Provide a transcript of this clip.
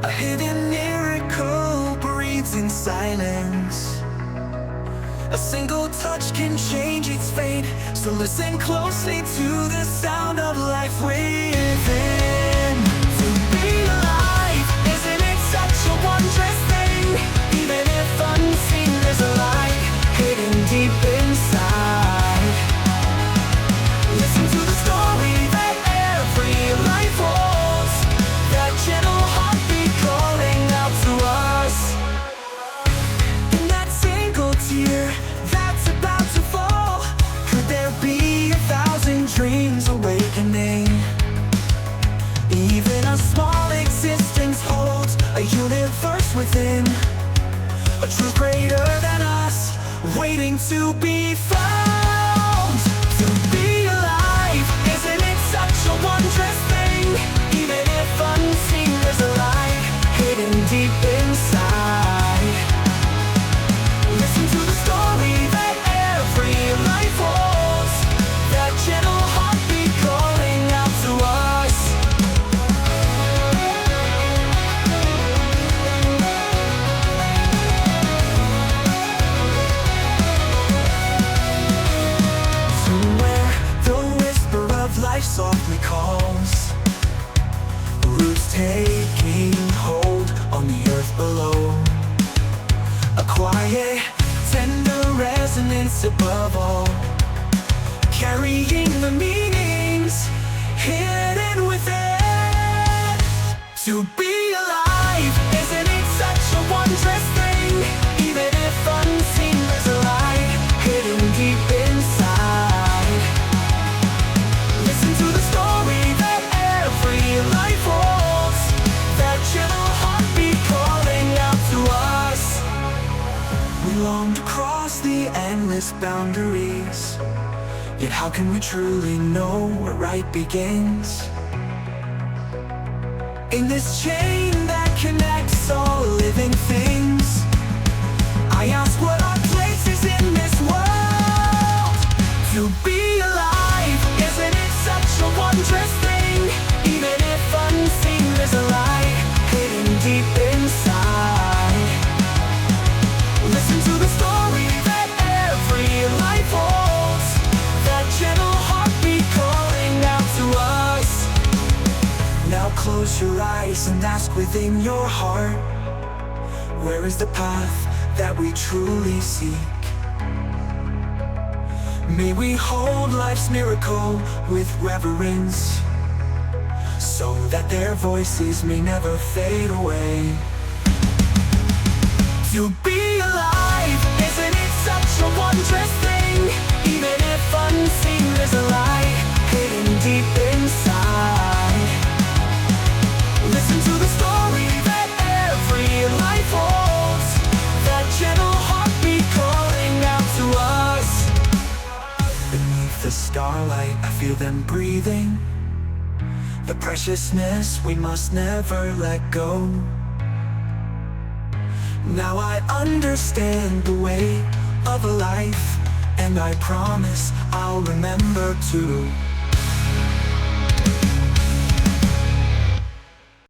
A hidden miracle breathes in silence. A single touch can change its fate. So listen closely to the sound of life within. To be alive, isn't it such a wondrous thing? Even if unseen, there's a light hidden deep inside. Listen to the story that every life holds, that gentle heartbeat calling out to us. In that single tear that's about to fall, could there be 1,000 dreams awakening? Even a small existence holds a universe within, a truth greater than us, waiting to be found. To be alive, isn't it such a wondrous thing? Even if unseen, there's a light hidden deep inside. Listen to the story that every life holds, that gentle heartbeat calling out to us. To where the whisper of life softly calls, roots taking hold on the earth below. A quiet, tender resonance above all, carrying the meanings hidden within. To be alive, isn't it such a wondrous thing? Even if unseen, there's a light hidden deep inside. Listen to the story that every life holds, that gentle heartbeat calling out to us. We long to cross the endless boundaries, yet how can we truly know where right begins? In this chain that connects all living things, I ask what our place is in this world. To be alive, isn't it such a wondrous thing? Even if unseen, there's a light hidden deep inside. Listen to the story that every life holds, that gentle heartbeat calling out to us. Now close your eyes and ask within your heart, where is the path that we truly seek? May we hold life's miracle with reverence, so that their voices may never fade away. To be alive, isn't it such a wondrous thing? Even if unseen, there's a light hidden deep inside. Listen to the story that every life holds, that gentle heartbeat calling out to us. Beneath the starlight, I feel them breathing, the preciousness we must never let go. Now I understand the way of a life, and I promise I'll remember to